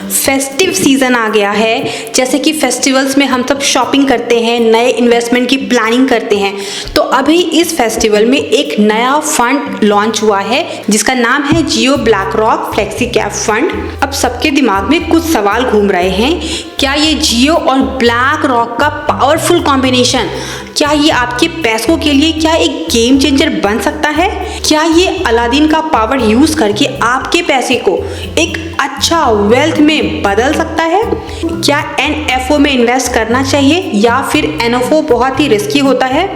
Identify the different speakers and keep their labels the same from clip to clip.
Speaker 1: Festive season आ गया है। जैसे कि फेस्टिवल्स में हम सब शॉपिंग करते हैं, नए इन्वेस्टमेंट की प्लानिंग करते हैं। तो अभी इस फेस्टिवल में एक नया फंड लॉन्च हुआ है जिसका नाम है Jio BlackRock flexi cap fund. अब सबके दिमाग में कुछ सवाल घूम रहे हैं, क्या ये जियो और ब्लैक रॉक का पावरफुल कॉम्बिनेशन, क्या ये आपके पैसों के लिए क्या एक गेम चेंजर बन सकता है? क्या ये अलादीन का पावर यूज करके आपके पैसे को एक अच्छा वेल्थ में बदल सकता है? क्या एनएफओ में इन्वेस्ट करना चाहिए या फिर एनएफओ बहुत ही रिस्की होता है?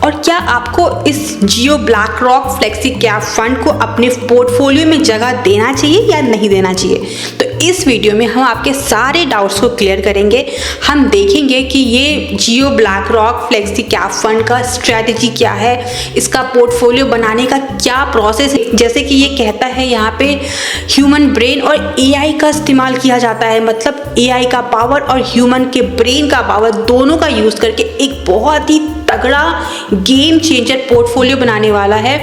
Speaker 1: और क्या आपको इस Jio BlackRock flexi cap fund को अपने पोर्टफोलियो में जगह देना चाहिए या नहीं देना चाहिए? तो इस वीडियो में हम आपके सारे डाउट्स को क्लियर करेंगे। हम देखेंगे कि ये Jio BlackRock flexi cap fund का स्ट्रैटेजी क्या है, इसका पोर्टफोलियो बनाने का क्या प्रोसेस है। जैसे कि ये कहता है यहाँ पे ह्यूमन ब्रेन और एआई का इस्तेमाल किया जाता है, मतलब एआई का पावर और ह्यूमन के ब्रेन का पावर दोनों का यूज़ करके एक बहुत ही तगड़ा गेम चेंजर पोर्टफोलियो बनाने वाला है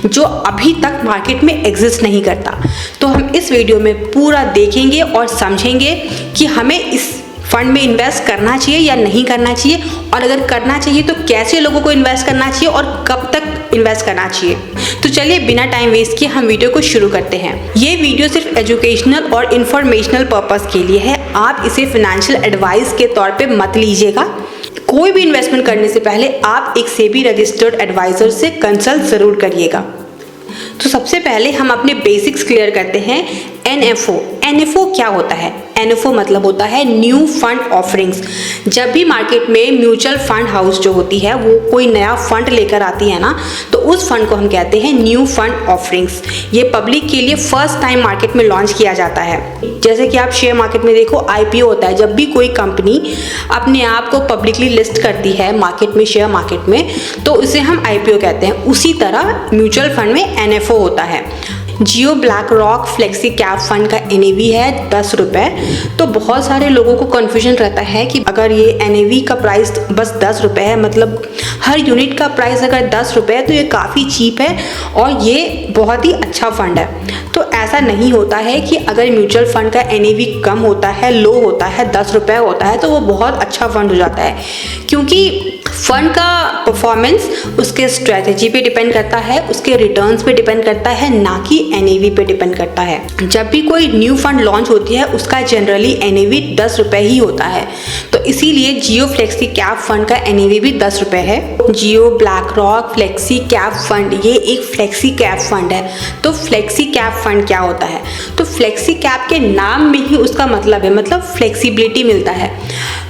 Speaker 1: जो अभी तक मार्केट में एग्जिस्ट नहीं करता। तो हम इस वीडियो में पूरा देखेंगे और समझेंगे कि हमें इस फंड में इन्वेस्ट करना चाहिए या नहीं करना चाहिए, और अगर करना चाहिए तो कैसे लोगों को इन्वेस्ट करना चाहिए और कब तक इन्वेस्ट करना चाहिए। तो चलिए बिना टाइम वेस्ट किए हम वीडियो को शुरू करते हैं। ये वीडियो सिर्फ एजुकेशनल और इन्फॉर्मेशनल पर्पस के लिए है, आप इसे फाइनेंशियल एडवाइस के तौर पे मत लीजिएगा। कोई भी इन्वेस्टमेंट करने से पहले आप एक सेबी रजिस्टर्ड एडवाइजर से कंसल्ट जरूर करिएगा। तो सबसे पहले हम अपने बेसिक्स क्लियर करते हैं। एनएफओ, एनएफओ क्या होता है? एनएफओ मतलब होता है न्यू फंड ऑफरिंग्स। जब भी मार्केट में म्यूचुअल फंड हाउस जो होती है वो कोई नया फंड लेकर आती है ना, तो उस फंड को हम कहते हैं न्यू फंड ऑफरिंग्स। ये पब्लिक के लिए फर्स्ट टाइम मार्केट में लॉन्च किया जाता है। जैसे कि आप शेयर मार्केट में देखो आईपीओ होता है, जब भी कोई कंपनी अपने आप को पब्लिकली लिस्ट करती है मार्केट में, शेयर मार्केट में, तो उसे हम आईपीओ कहते हैं। उसी तरह म्यूचुअल फंड में एनएफओ होता है। Jio BlackRock flexi cap fund का एनएवी है 10 रुपये। तो बहुत सारे लोगों को कन्फ्यूजन रहता है कि अगर ये एनएवी का प्राइस बस 10 रुपये है, मतलब हर यूनिट का प्राइस अगर 10 रुपये है तो ये काफ़ी चीप है और ये बहुत ही अच्छा फंड है। तो ऐसा नहीं होता है कि अगर म्यूचुअल फंड का एनएवी कम होता है, लो होता है, 10 रुपये होता है तो वो बहुत अच्छा फंड हो जाता है, क्योंकि फंड का परफॉर्मेंस उसके स्ट्रेटजी पे डिपेंड करता है, उसके रिटर्न्स पे डिपेंड करता है, ना कि एनएवी पे डिपेंड करता है। जब भी कोई न्यू फंड लॉन्च होती है उसका जनरली एनएवी 10 रुपये ही होता है। तो इसीलिए जियो फ्लेक्सी कैप फंड का एनएवी भी 10 रुपये है। Jio BlackRock flexi cap fund ये एक फ्लेक्सी कैप फंड है। तो फ्लेक्सी कैप फंड क्या होता है? तो फ्लेक्सी कैप के नाम में ही उसका मतलब है, मतलब फ्लेक्सिबिलिटी मिलता है।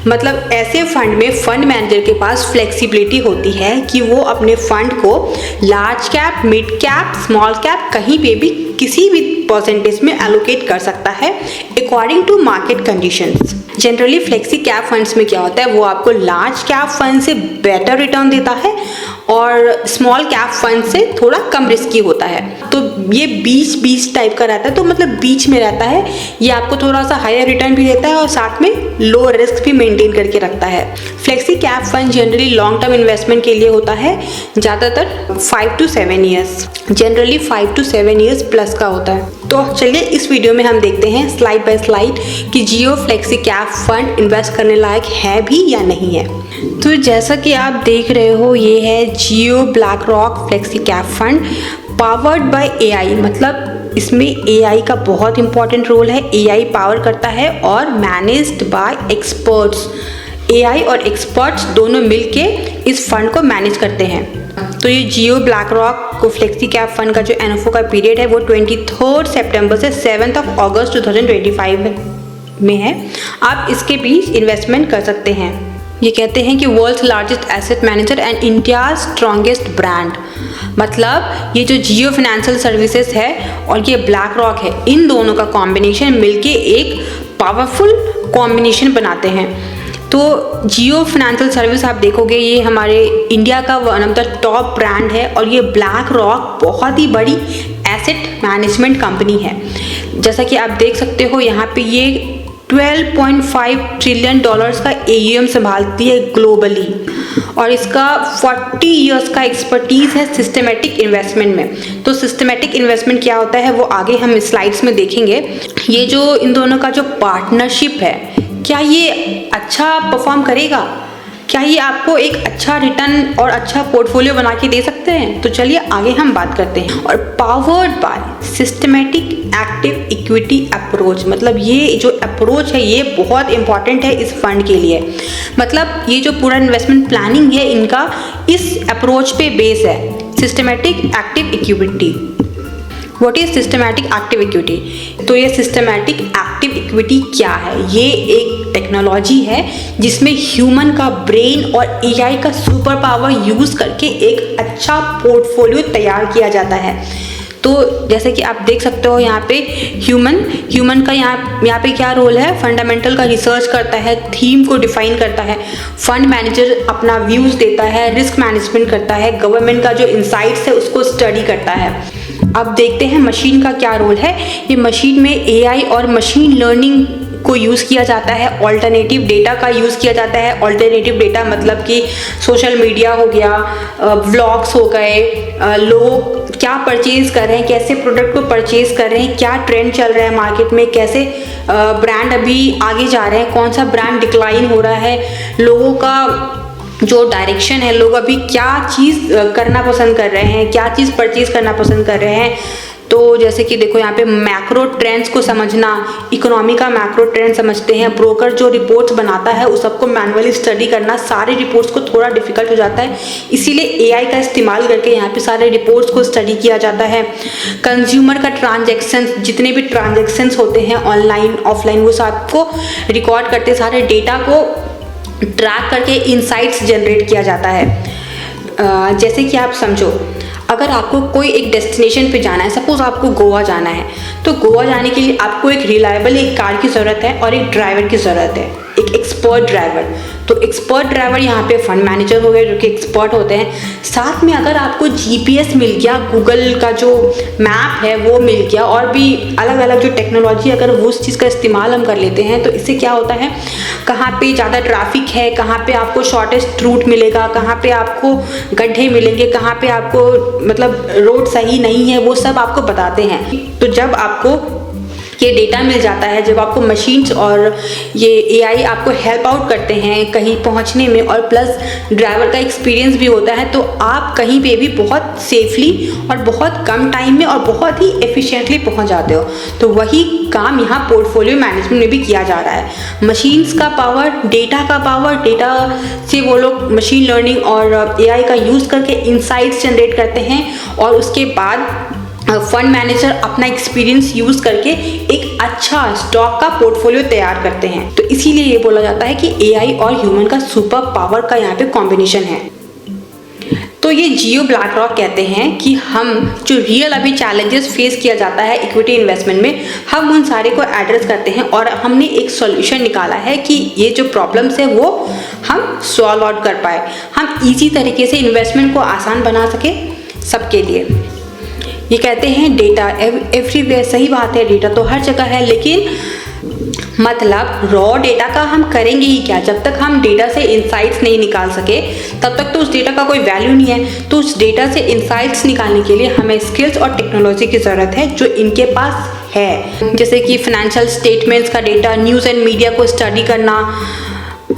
Speaker 1: मतलब ऐसे फंड में फंड मैनेजर के पास फ्लेक्सिबिलिटी होती है कि वो अपने फंड को large cap, mid cap, small cap कहीं पे भी किसी भी परसेंटेज में एलोकेट कर सकता है according to market conditions. Generally flexi cap funds में क्या होता है, वो आपको लार्ज कैप फंड से बेटर रिटर्न देता है और स्मॉल कैप फंड से थोड़ा कम रिस्की होता है। तो ये बीच टाइप का रहता है, तो मतलब बीच में रहता है। ये आपको थोड़ा सा हायर रिटर्न भी देता है और साथ में लो रिस्क भी मेंटेन करके रखता है। Flexi cap fund generally long term investment के लिए होता है, ज़्यादातर 5 to 7 years, generally 5 to 7 years plus का होता है। तो चलिए इस वीडियो में हम देखते हैं स्लाइड बाय स्लाइड कि जियो फ्लेक्सी कैप फंड इन्वेस्ट करने लायक है भी या नहीं है। तो जैसा कि आप देख रहे हो, ये है Jio BlackRock flexi cap fund powered by AI. मतलब इसमें एआई का बहुत इंपॉर्टेंट रोल है, एआई पावर करता है और मैनेज्ड बाय एक्सपर्ट्स। एआई और एक्सपर्ट्स दोनों मिलके इस फंड को मैनेज करते हैं। तो ये जियो ब्लैक रॉक को फ्लेक्सी कैप फंड का जो एनएफओ का पीरियड है वो 23 सितंबर से 7 अगस्त 2025 में है। आप इसके बीच इन्वेस्टमेंट कर सकते हैं। ये कहते हैं कि world's largest asset manager and India strongest brand. मतलब ये जो जियो फाइनेंशियल सर्विसेज है और ये ब्लैक रॉक है, इन दोनों का कॉम्बिनेशन मिलके एक पावरफुल कॉम्बिनेशन बनाते हैं। तो जियो फाइनेंशियल सर्विस आप देखोगे ये हमारे इंडिया का one of the top brand है और ये ब्लैक रॉक बहुत ही बड़ी एसेट मैनेजमेंट कंपनी है। जैसा कि आप देख सकते हो यहाँ पे ये $12.5 ट्रिलियन का AUM संभालती है ग्लोबली। और इसका 40 इयर्स का एक्सपर्टीज़ है सिस्टमेटिक इन्वेस्टमेंट में। तो सिस्टमेटिक इन्वेस्टमेंट क्या होता है वो आगे हम स्लाइड्स में देखेंगे। ये जो इन दोनों का जो पार्टनरशिप है, क्या ये अच्छा परफॉर्म करेगा, क्या ये आपको एक अच्छा रिटर्न और अच्छा पोर्टफोलियो बना के दे सकते हैं? तो चलिए आगे हम बात करते हैं। और powered by systematic active equity approach, मतलब ये जो अप्रोच है ये बहुत इंपॉर्टेंट है इस फंड के लिए। मतलब ये जो पूरा इन्वेस्टमेंट प्लानिंग है इनका इस अप्रोच पे बेस है, systematic active equity. What is systematic active equity? तो ये सिस्टमैटिक एक्टिव इक्विटी क्या है? ये एक टेक्नोलॉजी है जिसमें ह्यूमन का ब्रेन और एआई का सुपर पावर यूज़ करके एक अच्छा पोर्टफोलियो तैयार किया जाता है। तो जैसे कि आप देख सकते हो यहाँ पे ह्यूमन का यहाँ पे क्या रोल है, फंडामेंटल का रिसर्च करता है, थीम को डिफाइन करता है, फंड मैनेजर अपना व्यूज़ देता है, रिस्क मैनेजमेंट करता है, गवर्नमेंट का जो इंसाइट्स है उसको स्टडी करता है। अब देखते हैं मशीन का क्या रोल है। ये मशीन में एआई और मशीन लर्निंग को यूज़ किया जाता है, ऑल्टरनेटिव डेटा का यूज़ किया जाता है। ऑल्टरनेटिव डेटा मतलब कि सोशल मीडिया हो गया, व्लॉग्स हो गए, लोग क्या परचेज कर रहे हैं, कैसे प्रोडक्ट को परचेज कर रहे हैं, क्या ट्रेंड चल रहा है मार्केट में, कैसे ब्रांड अभी आगे जा रहे हैं, कौन सा ब्रांड डिक्लाइन हो रहा है, लोगों का जो डायरेक्शन है, लोग अभी क्या चीज़ करना पसंद कर रहे हैं, क्या चीज़ परचेज करना पसंद कर रहे हैं। तो जैसे कि देखो यहाँ पे मैक्रो ट्रेंड्स को समझना, इकोनॉमी का मैक्रो ट्रेंड समझते हैं। ब्रोकर जो रिपोर्ट्स बनाता है उस सबको मैनुअली स्टडी करना, सारे रिपोर्ट्स को थोड़ा डिफिकल्ट हो जाता है, इसीलिए एआई का इस्तेमाल करके यहाँ पे सारे रिपोर्ट्स को स्टडी किया जाता है। कंज्यूमर का ट्रांजैक्शंस, जितने भी ट्रांजैक्शंस होते हैं ऑनलाइन ऑफलाइन, वो सबको रिकॉर्ड करते, सारे डेटा को ट्रैक करके इनसाइट्स जनरेट किया जाता है। जैसे कि आप समझो, अगर आपको कोई एक डेस्टिनेशन पे जाना है, सपोज आपको गोवा जाना है, तो गोवा जाने के लिए आपको एक रिलायबल एक कार की ज़रूरत है और एक ड्राइवर की ज़रूरत है, एक एक्सपर्ट ड्राइवर। तो एक्सपर्ट ड्राइवर यहाँ पे फंड मैनेजर हो गए जो कि एक्सपर्ट होते हैं। साथ में अगर आपको जीपीएस मिल गया, गूगल का जो मैप है वो मिल गया, और भी अलग अलग जो टेक्नोलॉजी अगर वो उस चीज़ का इस्तेमाल हम कर लेते हैं, तो इससे क्या होता है, कहाँ पे ज़्यादा ट्रैफिक है, कहाँ पे आपको शॉर्टेस्ट रूट मिलेगा, कहाँ पे आपको गड्ढे मिलेंगे, कहाँ पे आपको मतलब रोड सही नहीं है, वो सब आपको बताते हैं। तो जब आपको ये डेटा मिल जाता है, जब आपको मशीन्स और ये एआई आपको हेल्प आउट करते हैं कहीं पहुंचने में, और प्लस ड्राइवर का एक्सपीरियंस भी होता है, तो आप कहीं पे भी बहुत सेफली और बहुत कम टाइम में और बहुत ही एफिशिएंटली पहुंच जाते हो। तो वही काम यहाँ पोर्टफोलियो मैनेजमेंट में भी किया जा रहा है। मशीन्स का पावर, डेटा का पावर, डेटा से वो लोग मशीन लर्निंग और एआई का यूज़ करके इंसाइट्स जनरेट करते हैं, और उसके बाद फंड मैनेजर अपना एक्सपीरियंस यूज़ करके एक अच्छा स्टॉक का पोर्टफोलियो तैयार करते हैं। तो इसीलिए ये बोला जाता है कि एआई और ह्यूमन का सुपर पावर का यहाँ पे कॉम्बिनेशन है। तो ये जियो ब्लैक रॉक कहते हैं कि हम जो रियल अभी चैलेंजेस फेस किया जाता है इक्विटी इन्वेस्टमेंट में, हम उन सारे को एड्रेस करते हैं, और हमने एक सॉल्यूशन निकाला है कि ये जो प्रॉब्लम्स है वो हम सॉल्व आउट कर पाए, हम इजी तरीके से इन्वेस्टमेंट को आसान बना सके सबके लिए। ये कहते हैं डेटा एवरीवेयर, सही बात है, डेटा तो हर जगह है, लेकिन मतलब रॉ डेटा का हम करेंगे ही क्या? जब तक हम डेटा से इंसाइट्स नहीं निकाल सके तब तक तो उस डेटा का कोई वैल्यू नहीं है। तो उस डेटा से इंसाइट्स निकालने के लिए हमें स्किल्स और टेक्नोलॉजी की ज़रूरत है जो इनके पास है, जैसे कि फाइनेंशियल स्टेटमेंट्स का डेटा, न्यूज़ एंड मीडिया को स्टडी करना,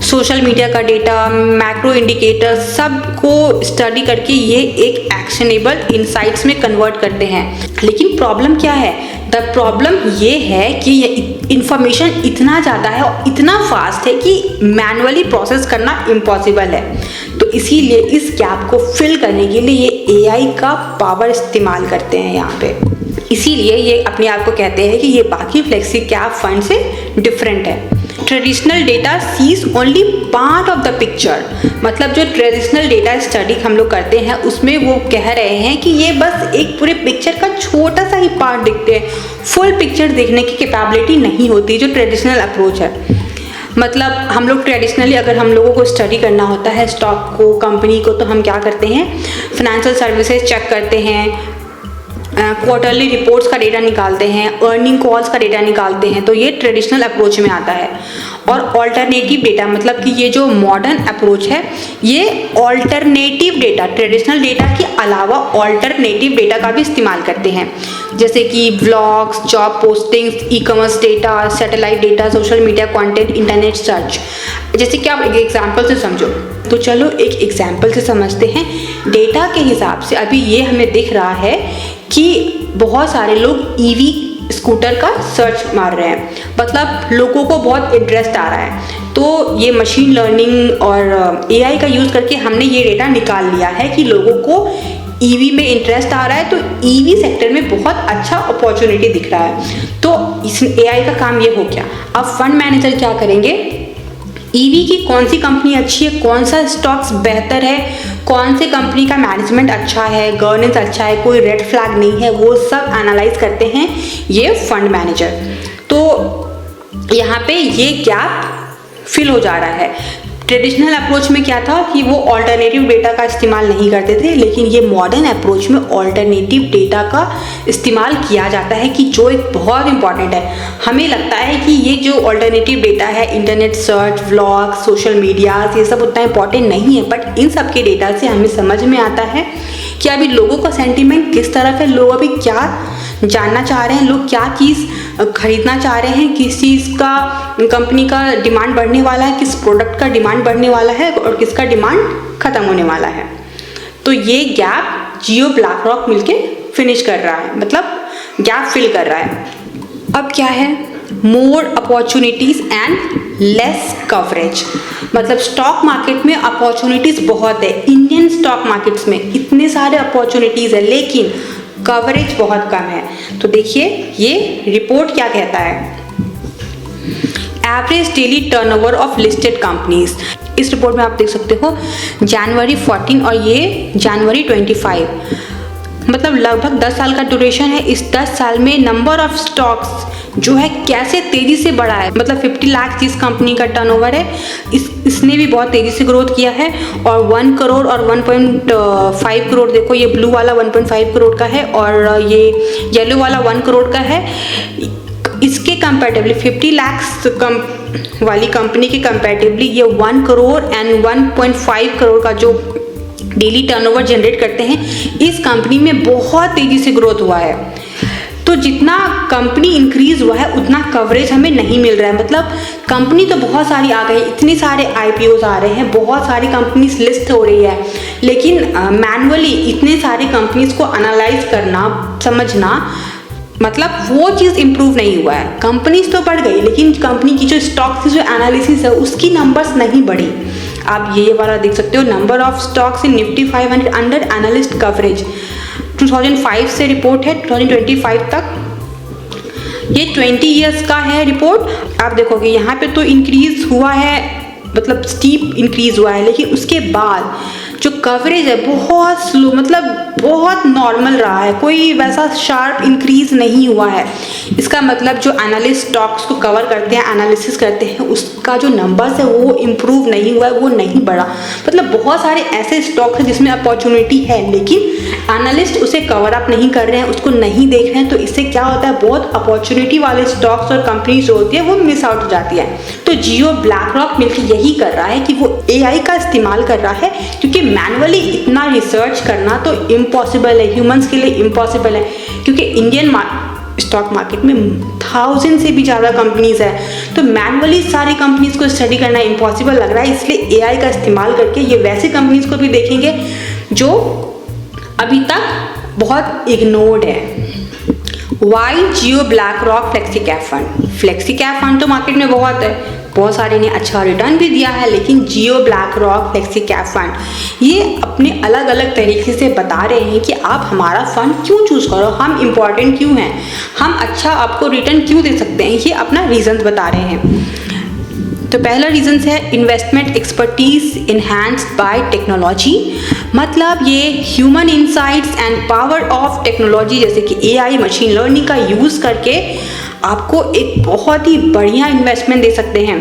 Speaker 1: सोशल मीडिया का डेटा, मैक्रो इंडिकेटर, सब को स्टडी करके ये एक एक्शनेबल इंसाइट्स में कन्वर्ट करते हैं। लेकिन प्रॉब्लम क्या है? द प्रॉब्लम ये है कि ये इंफॉर्मेशन इतना ज़्यादा है और इतना फास्ट है कि मैनुअली प्रोसेस करना इम्पॉसिबल है। तो इसीलिए इस गैप को फिल करने के लिए ये एआई का पावर इस्तेमाल करते हैं यहाँ पे। इसीलिए ये अपने आप को कहते हैं कि ये बाकी फ्लेक्सी कैप फंड से डिफरेंट है। Traditional data sees only part of the picture, मतलब जो ट्रेडिशनल डेटा स्टडी हम लोग करते हैं उसमें वो कह रहे हैं कि ये बस एक पूरे पिक्चर का छोटा सा ही पार्ट दिखते हैं, फुल पिक्चर देखने की कैपेबिलिटी नहीं होती जो ट्रेडिशनल अप्रोच है। मतलब हम लोग ट्रेडिशनली अगर हम लोगों को स्टडी करना होता है स्टॉक को, कंपनी को, तो हम क्या करते हैं, फाइनेंशियल सर्विसेज चेक करते हैं, क्वार्टरली रिपोर्ट्स का डेटा निकालते हैं, अर्निंग कॉल्स का डेटा निकालते हैं, तो ये ट्रेडिशनल अप्रोच में आता है। और ऑल्टरनेटिव डेटा मतलब कि ये जो मॉडर्न अप्रोच है ये ऑल्टरनेटिव डेटा, ट्रेडिशनल डेटा के अलावा ऑल्टरनेटिव डेटा का भी इस्तेमाल करते हैं, जैसे कि vlogs, job postings, e commerce data, satellite data, social media content, internet search. जैसे कि आप एक एग्जाम्पल से समझो, तो चलो एक एग्जाम्पल से समझते हैं। डेटा के हिसाब से अभी ये हमें दिख रहा है कि बहुत सारे लोग ईवी स्कूटर का सर्च मार रहे हैं, मतलब लोगों को बहुत इंटरेस्ट आ रहा है। तो ये मशीन लर्निंग और एआई का यूज़ करके हमने ये डेटा निकाल लिया है कि लोगों को ईवी में इंटरेस्ट आ रहा है, तो ईवी सेक्टर में बहुत अच्छा अपॉर्चुनिटी दिख रहा है। तो इस एआई का काम ये हो गया। अब फंड मैनेजर क्या करेंगे, ईवी की कौन सी कंपनी अच्छी है, कौन सा स्टॉक्स बेहतर है, कौन से कंपनी का मैनेजमेंट अच्छा है, गवर्नेंस अच्छा है, कोई रेड फ्लैग नहीं है, वो सब एनालाइज करते हैं ये फंड मैनेजर। तो यहाँ पे ये गैप फिल हो जा रहा है। ट्रेडिशनल अप्रोच में क्या था कि वो ऑल्टरनेटिव डेटा का इस्तेमाल नहीं करते थे, लेकिन ये मॉडर्न अप्रोच में ऑल्टरनेटिव डेटा का इस्तेमाल किया जाता है, कि जो एक बहुत इंपॉर्टेंट है। हमें लगता है कि ये जो ऑल्टरनेटिव डेटा है, internet search, vlog, social media, ये सब उतना इंपॉर्टेंट नहीं है, बट इन सब के डेटा से हमें समझ में आता है कि अभी लोगों का सेंटिमेंट किस तरफ है, लोग अभी क्या जानना चाह रहे हैं, लोग क्या चीज़ खरीदना चाह रहे हैं, किस चीज़ का कंपनी का डिमांड बढ़ने वाला है, किस प्रोडक्ट का डिमांड बढ़ने वाला है और किसका डिमांड ख़त्म होने वाला है। तो ये गैप जियो ब्लैक रॉक मिलके फिनिश कर रहा है, मतलब गैप फिल कर रहा है। अब क्या है, मोर अपॉर्चुनिटीज़ एंड लेस कवरेज। मतलब स्टॉक मार्केट में अपॉर्चुनिटीज़ बहुत है, इंडियन स्टॉक मार्केट्स में इतने सारे अपॉर्चुनिटीज़ है, लेकिन कवरेज बहुत कम है। तो देखिए ये रिपोर्ट क्या कहता है, average daily turnover of listed companies. इस रिपोर्ट में आप देख सकते हो जनवरी 14 और ये जनवरी 25, मतलब लगभग 10 साल का ड्यूरेशन है। इस 10 साल में नंबर ऑफ स्टॉक्स जो है कैसे तेज़ी से बढ़ा है, मतलब 50 लाख जिस कंपनी का टर्नओवर है इसने भी बहुत तेज़ी से ग्रोथ किया है। और 1 करोड़ और 1.5 करोड़, देखो ये ब्लू वाला 1.5 करोड़ का है और ये येलो वाला 1 करोड़ का है। इसके कंपैरेटिवली 50 लाख वाली कंपनी के कंपैरेटिवली ये 1 करोड़ एंड 1.5 करोड़ का जो डेली टर्नओवर जनरेट करते हैं, इस कंपनी में बहुत तेज़ी से ग्रोथ हुआ है। तो जितना कंपनी इंक्रीज हुआ है उतना कवरेज हमें नहीं मिल रहा है। मतलब कंपनी तो बहुत सारी आ गई, इतने सारे आईपीओज आ रहे हैं, बहुत सारी कंपनीज लिस्ट हो रही है, लेकिन मैनुअली इतने सारे कंपनीज को एनालाइज करना, समझना, मतलब वो चीज़ इम्प्रूव नहीं हुआ है। कंपनीज तो बढ़ गई, लेकिन कंपनी की जो स्टॉक्स की जो एनालिसिस है उसकी नंबर्स नहीं बढ़ी। आप ये वाला देख सकते हो, number of stocks in Nifty 500 under analyst coverage. 2005 से रिपोर्ट है 2025 तक, ये 20 ईयर्स का है रिपोर्ट। आप देखोगे यहाँ पे तो इंक्रीज हुआ है, मतलब स्टीप इंक्रीज हुआ है, लेकिन उसके बाद जो कवरेज है बहुत स्लो, मतलब बहुत नॉर्मल रहा है, कोई वैसा शार्प इंक्रीज नहीं हुआ है। इसका मतलब जो एनालिस्ट स्टॉक्स को कवर करते हैं, एनालिसिस करते हैं, उसका जो नंबर्स है वो इम्प्रूव नहीं हुआ है, वो नहीं बढ़ा। मतलब बहुत सारे ऐसे स्टॉक्स हैं जिसमें अपॉर्चुनिटी है, लेकिन एनालिस्ट उसे कवर अप नहीं कर रहे हैं, उसको नहीं देख रहे हैं। तो इससे क्या होता है, बहुत अपॉर्चुनिटी वाले स्टॉक्स और कंपनी जो होती है वो मिस आउट हो जाती है। तो जियो ब्लैक रॉक मिलकर यही कर रहा है कि वो AI का इस्तेमाल कर रहा है, क्योंकि मैनुअली इतना रिसर्च करना तो इम्पॉसिबल है, ह्यूमंस के लिए इम्पॉसिबल है, क्योंकि इंडियन स्टॉक मार्केट में 1000 से भी ज़्यादा कंपनीज है। तो मैनुअली सारी कंपनीज को स्टडी करना इम्पॉसिबल लग रहा है, इसलिए AI का इस्तेमाल करके ये वैसे कंपनीज को भी देखेंगे जो अभी तक बहुत इग्नोर्ड है। Why Jio BlackRock flexi cap fund. Flexi cap fund तो मार्केट में बहुत है, बहुत सारे ने अच्छा रिटर्न भी दिया है, लेकिन Jio BlackRock flexi cap fund ये अपने अलग अलग तरीके से बता रहे हैं कि आप हमारा फंड क्यों चूज़ करो, हम इम्पॉर्टेंट क्यों हैं, हम अच्छा आपको रिटर्न क्यों दे सकते हैं, ये अपना रीजन बता रहे हैं। तो पहला रीज़न है investment expertise enhanced bye technology. मतलब ये human insights and power of technology जैसे कि AI, मशीन लर्निंग का यूज़ करके आपको एक बहुत ही बढ़िया इन्वेस्टमेंट दे सकते हैं।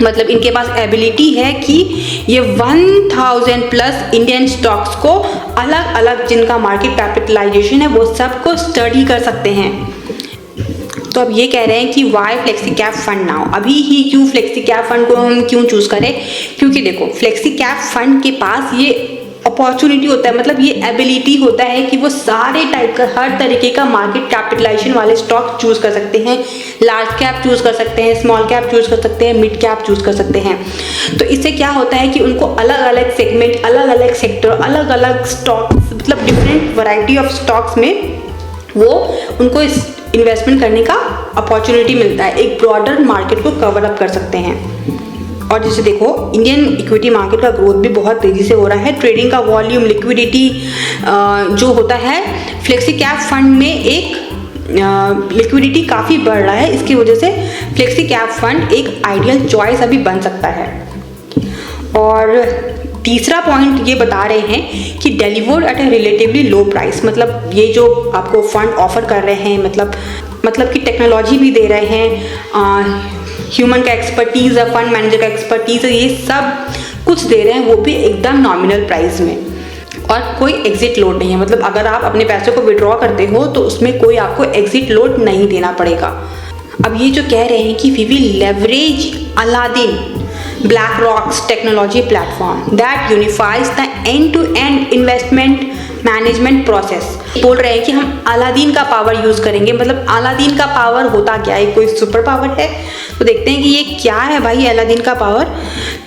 Speaker 1: मतलब इनके पास एबिलिटी है कि ये 1000 प्लस इंडियन स्टॉक्स को अलग अलग जिनका मार्केट कैपिटलाइजेशन है वो सबको स्टडी कर सकते हैं। तो अब ये कह रहे हैं कि why flexi cap fund now, अभी ही क्यों फ्लेक्सी कैप फंड को हम क्यों चूज करें? क्योंकि देखो फ्लेक्सी कैप फंड के पास ये अपॉर्चुनिटी होता है, मतलब ये एबिलिटी होता है कि वो सारे टाइप का हर तरीके का मार्केट कैपिटलाइजेशन वाले स्टॉक चूज कर सकते हैं। लार्ज कैप चूज कर सकते हैं, स्मॉल कैप चूज कर सकते हैं, मिड कैप चूज कर सकते हैं। तो इससे क्या होता है कि उनको अलग अलग सेगमेंट, अलग अलग सेक्टर, अलग अलग स्टॉक, मतलब डिफरेंट वैरायटी ऑफ स्टॉक्स में वो उनको इस इन्वेस्टमेंट करने का अपॉर्चुनिटी मिलता है, एक ब्रॉडर मार्केट को कवर अप कर सकते हैं। और जैसे देखो इंडियन इक्विटी मार्केट का ग्रोथ भी बहुत तेज़ी से हो रहा है, ट्रेडिंग का वॉल्यूम, लिक्विडिटी जो होता है फ्लेक्सी कैप फंड में एक लिक्विडिटी काफ़ी बढ़ रहा है, इसकी वजह से फ्लेक्सी कैप फंड एक आइडियल चॉइस अभी बन सकता है। और तीसरा पॉइंट ये बता रहे हैं कि डिलीवर्ड एट ए रिलेटिवली लो प्राइस, मतलब ये जो आपको फंड ऑफर कर रहे हैं, मतलब कि टेक्नोलॉजी भी दे रहे हैं, ह्यूमन का एक्सपर्टीज़ है, फंड मैनेजर का एक्सपर्टीज़ है, ये सब कुछ दे रहे हैं, वो भी एकदम नॉमिनल प्राइस में, और कोई एग्जिट लोड नहीं है। मतलब अगर आप अपने पैसे को विड्रॉ करते हो तो उसमें कोई आपको एग्जिट लोड नहीं देना पड़ेगा। अब ये जो कह रहे हैं कि we will leverage Aladdin BlackRock's technology platform that unifies the end-to-end investment management process. बोल रहे हैं कि हम अलादीन का पावर यूज़ करेंगे। मतलब अलादीन का पावर होता क्या है, कोई सुपर पावर है? तो देखते हैं कि ये क्या है भाई अलादीन का पावर।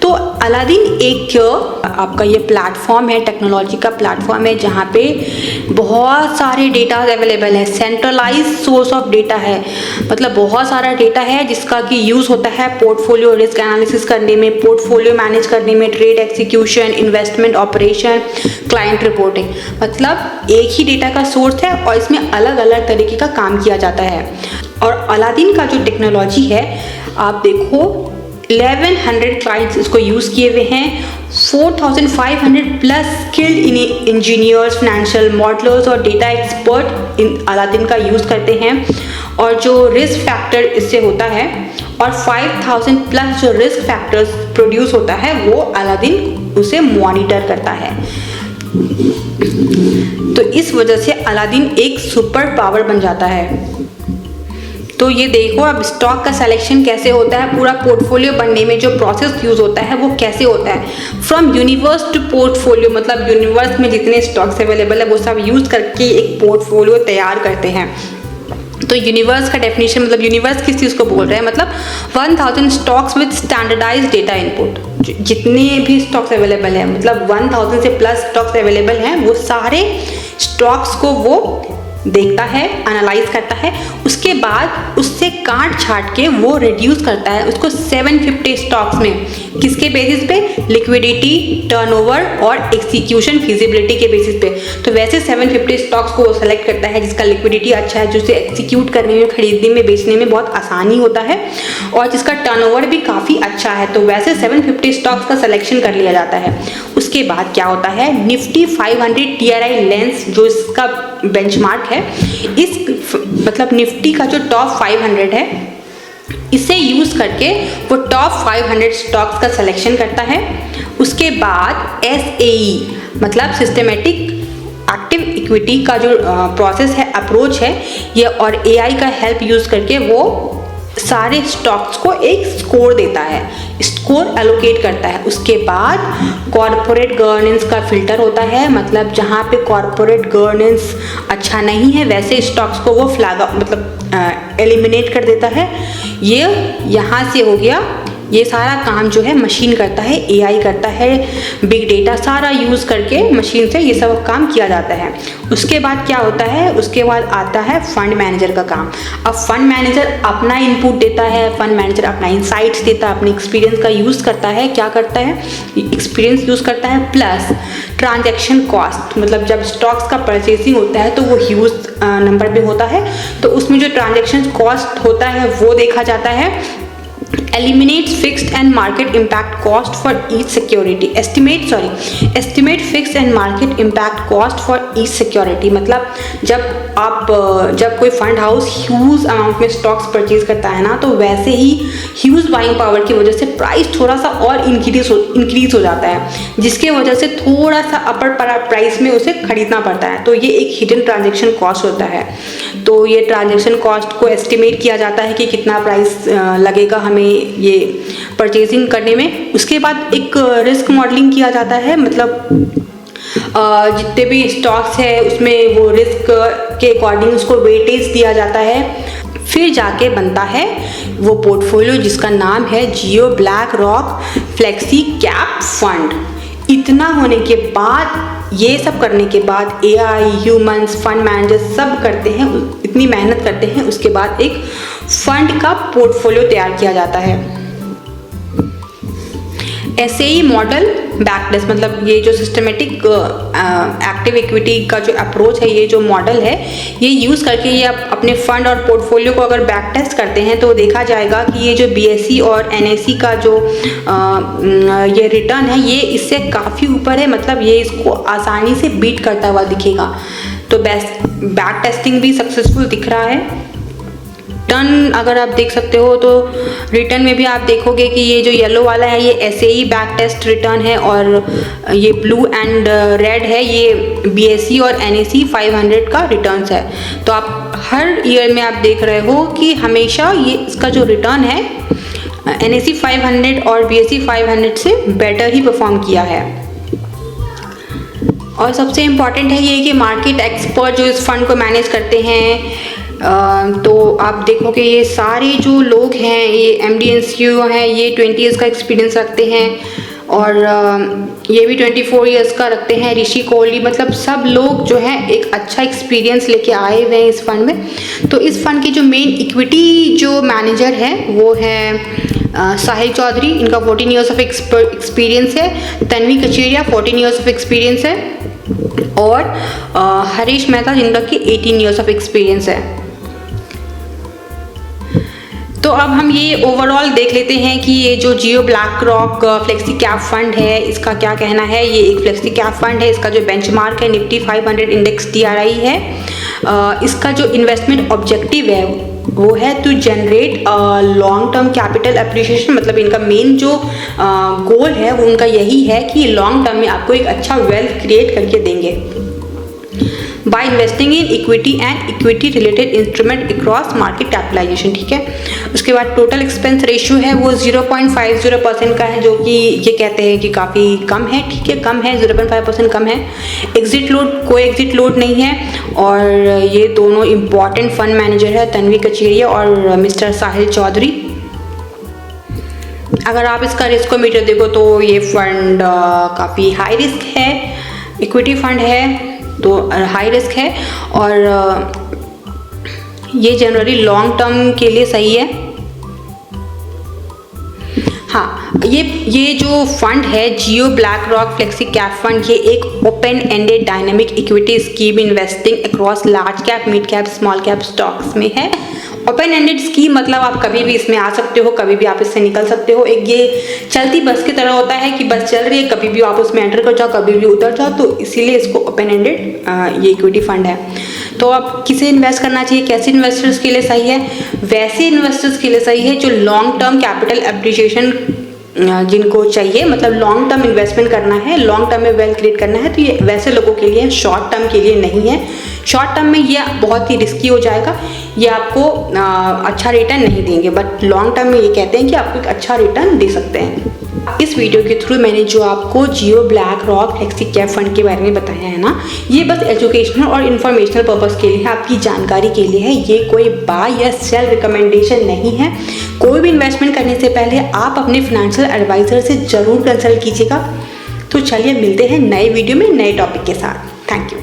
Speaker 1: तो अलादीन एक आपका ये प्लेटफॉर्म है, टेक्नोलॉजी का प्लेटफॉर्म है, जहाँ पे बहुत सारे डेटा अवेलेबल है, सेंट्रलाइज सोर्स ऑफ डेटा है, मतलब बहुत सारा डेटा है जिसका कि यूज़ होता है पोर्टफोलियो रिस्क एनालिसिस करने में, पोर्टफोलियो मैनेज करने में, trade execution, investment operation, client reporting. मतलब एक ही डेटा का सोर्स है और इसमें अलग अलग तरीके का काम किया जाता है। और अलादीन का जो टेक्नोलॉजी है आप देखो 1100 क्लाइंट्स इसको यूज़ किए हुए हैं, 4500 plus skilled engineers, financial modellers और डेटा एक्सपर्ट इन अलादीन का यूज़ करते हैं। और जो रिस्क फैक्टर इससे होता है और 5000 प्लस जो रिस्क फैक्टर्स प्रोड्यूस होता है वो अलादीन उसे मॉनिटर करता है। तो इस वजह से अलादीन एक सुपर पावर बन जाता है। तो ये देखो अब स्टॉक का सिलेक्शन कैसे होता है, पूरा पोर्टफोलियो बनने में जो प्रोसेस यूज़ होता है वो कैसे होता है। फ्रॉम यूनिवर्स टू पोर्टफोलियो, मतलब यूनिवर्स में जितने स्टॉक्स अवेलेबल है वो सब यूज़ करके एक पोर्टफोलियो तैयार करते हैं। तो यूनिवर्स का डेफिनेशन, मतलब यूनिवर्स किस चीज़ को बोल रहे हैं, मतलब 1000 stocks with standardised data input. जितने भी स्टॉक्स अवेलेबल हैं, मतलब 1000 से प्लस स्टॉक्स अवेलेबल हैं, वो सारे स्टॉक्स को वो देखता है, एनालाइज करता है, उसके बाद उससे काट छाट के वो रिड्यूस करता है उसको 750 स्टॉक्स में। किसके बेसिस पे? लिक्विडिटी, टर्नओवर और एक्सिक्यूशन फिजिबिलिटी के बेसिस पे। तो वैसे 750 स्टॉक्स को वो सेलेक्ट करता है जिसका लिक्विडिटी अच्छा है, जिसे एक्सिक्यूट करने में, खरीदने में, बेचने में बहुत आसानी होता है और जिसका टर्नओवर भी काफ़ी अच्छा है। तो वैसे 750 स्टॉक्स का सिलेक्शन कर लिया जाता है। उसके बाद क्या होता है, निफ्टी 500 TRI लेंस जो इसका बेंचमार्क है, इस मतलब निफ्टी का जो टॉप 500 है इसे यूज़ करके वो टॉप 500 स्टॉक्स का सिलेक्शन करता है। उसके बाद SAE मतलब सिस्टमेटिक एक्टिव इक्विटी का जो प्रोसेस है, अप्रोच है ये, और AI का हेल्प यूज़ करके वो सारे स्टॉक्स को एक स्कोर देता है, स्कोर एलोकेट करता है। उसके बाद कॉर्पोरेट गवर्नेंस का फिल्टर होता है, मतलब जहाँ पे कॉर्पोरेट गवर्नेंस अच्छा नहीं है वैसे स्टॉक्स को वो फ्लैग मतलब एलिमिनेट कर देता है। ये यहाँ से हो गया, ये सारा काम जो है मशीन करता है, AI करता है, बिग डेटा सारा यूज़ करके मशीन से ये सब काम किया जाता है। उसके बाद क्या होता है, उसके बाद आता है फंड मैनेजर का काम। अब फंड मैनेजर अपना इनपुट देता है, फंड मैनेजर अपना इंसाइट्स देता है, अपने एक्सपीरियंस का यूज़ करता है। क्या करता है, एक्सपीरियंस यूज़ करता है, प्लस ट्रांजैक्शन कॉस्ट, मतलब जब स्टॉक्स का परचेसिंग होता है तो वो ह्यूज नंबर पे होता है, तो उसमें जो ट्रांजैक्शन कॉस्ट होता है वो देखा जाता है। eliminates fixed and market impact cost for each security, estimate fixed and market impact cost for each security। मतलब जब कोई फंड हाउस ह्यूज अमाउंट में स्टॉक्स परचेज करता है ना, तो वैसे ही ह्यूज बाइंग पावर की वजह से प्राइस थोड़ा सा और इंक्रीज हो जाता है, जिसके वजह से थोड़ा सा अपर प्राइस में उसे खरीदना पड़ता है। तो ये एक हिडन ट्रांजैक्शन कॉस्ट होता है। तो ये ट्रांजैक्शन कॉस्ट को एस्टिमेट किया जाता है कि कितना प्राइस लगेगा हमें ये परचेजिंग करने में। उसके बाद एक रिस्क मॉडलिंग किया जाता है, मतलब जितने भी स्टॉक्स है उसमें वो रिस्क के अकॉर्डिंग उसको वेटेज दिया जाता है। फिर जाके बनता है वो पोर्टफोलियो जिसका नाम है Jio BlackRock flexi cap fund. इतना होने के बाद, ये सब करने के बाद AI ह्यूमंस फंड मैनेजर्स सब करते हैं, इतनी मेहनत करते हैं, उसके बाद एक फंड का पोर्टफोलियो तैयार किया जाता है। ऐसे ही मॉडल बैक टेस्ट, मतलब ये जो सिस्टमेटिक एक्टिव इक्विटी का जो अप्रोच है, ये जो मॉडल है, ये यूज़ करके ये आप अपने फंड और पोर्टफोलियो को अगर बैक टेस्ट करते हैं तो देखा जाएगा कि ये जो BSE और NSE का जो ये रिटर्न है, ये इससे काफ़ी ऊपर है। मतलब ये इसको आसानी से बीट करता हुआ दिखेगा। तो बैक टेस्टिंग भी सक्सेसफुल दिख रहा है। रिटर्न अगर आप देख सकते हो तो रिटर्न में भी आप देखोगे कि ये जो येलो वाला है ये ऐसे ही बैक टेस्ट रिटर्न है, और ये ब्लू एंड रेड है ये BSE और NSE 500 का रिटर्न्स है। तो आप हर ईयर में आप देख रहे हो कि हमेशा ये इसका जो रिटर्न है NSE 500 और BSE 500 से बेटर ही परफॉर्म किया है। और सबसे इम्पॉर्टेंट है ये कि मार्केट एक्सपर्ट जो इस फंड को मैनेज करते हैं, तो आप देखोगे ये सारे जो लोग हैं, ये MD and CEO हैं, ये 20 ईयर्स का एक्सपीरियंस रखते हैं, और ये भी 24 ईयर्स का रखते हैं। ऋषि कोहली, मतलब सब लोग जो हैं एक अच्छा एक्सपीरियंस लेके आए हुए हैं इस फंड में। तो इस फंड की जो मेन इक्विटी जो मैनेजर है वो है साहिल चौधरी, इनका 14 ईयर्स ऑफ एक्सपीरियंस है। तन्वी कचेरिया 14 ईयर्स ऑफ एक्सपीरियंस है, और हरीश मेहता जिनका कि 18 ईयर्स ऑफ एक्सपीरियंस है। तो अब हम ये ओवरऑल देख लेते हैं कि ये जो Jio BlackRock flexi cap fund है, इसका क्या कहना है। ये एक फ्लेक्सी कैप फंड है, इसका जो बेंचमार्क है निफ्टी 500 इंडेक्स TRI है। इसका जो इन्वेस्टमेंट ऑब्जेक्टिव है वो है to generate long term capital appreciation. मतलब इनका मेन जो गोल है वो उनका यही है कि लॉन्ग टर्म में आपको एक अच्छा वेल्थ क्रिएट करके देंगे by investing in equity and equity related instrument across market capitalisation. ठीक है। उसके बाद टोटल एक्सपेंस रेशियो है वो 0.50% का है, जो कि ये कहते हैं कि काफ़ी कम है। ठीक है, कम है, 0.5% कम है। एग्जिट लोड, कोई एग्जिट लोड नहीं है। और ये दोनों इम्पॉर्टेंट फंड मैनेजर है, तन्वी कचेरिया और मिस्टर साहिल चौधरी। अगर आप इसका रिस्कोमीटर देखो तो ये फंड काफ़ी हाई रिस्क है, इक्विटी फंड है तो हाई रिस्क है, और ये जनरली लॉन्ग टर्म के लिए सही है। हाँ, ये जो फंड है Jio BlackRock flexi cap fund, ये एक open ended dynamic equity scheme investing across large cap, mid cap, small cap stocks में है। ओपन एंडेड स्कीम मतलब आप कभी भी इसमें आ सकते हो, कभी भी आप इससे निकल सकते हो। एक ये चलती बस की तरह होता है कि बस चल रही है, कभी भी आप उसमें एंटर कर जाओ, कभी भी उतर जाओ, तो इसीलिए इसको ओपन एंडेड ये इक्विटी फंड है। तो आप किसे इन्वेस्ट करना चाहिए, कैसे इन्वेस्टर्स के लिए सही है? वैसे इन्वेस्टर्स के लिए सही है जो लॉन्ग टर्म कैपिटल एप्रिसिएशन जिनको चाहिए, मतलब लॉन्ग टर्म इन्वेस्टमेंट करना है, लॉन्ग टर्म में वेल्थ क्रिएट करना है, तो ये वैसे लोगों के लिए, शॉर्ट टर्म के लिए नहीं है। शॉर्ट टर्म में ये बहुत ही रिस्की हो जाएगा, ये आपको अच्छा रिटर्न नहीं देंगे, बट लॉन्ग टर्म में ये कहते हैं कि आपको एक अच्छा रिटर्न दे सकते हैं। इस वीडियो के थ्रू मैंने जो आपको Jio BlackRock flexi cap fund के बारे में बताया है ना, ये बस एजुकेशनल और इन्फॉर्मेशनल पर्पस के लिए है, आपकी जानकारी के लिए है। ये कोई बाय या सेल रिकमेंडेशन नहीं है। कोई भी इन्वेस्टमेंट करने से पहले आप अपने फाइनेंशियल एडवाइजर से ज़रूर कंसल्ट कीजिएगा। तो चलिए मिलते हैं नए वीडियो में नए टॉपिक के साथ। Thank you.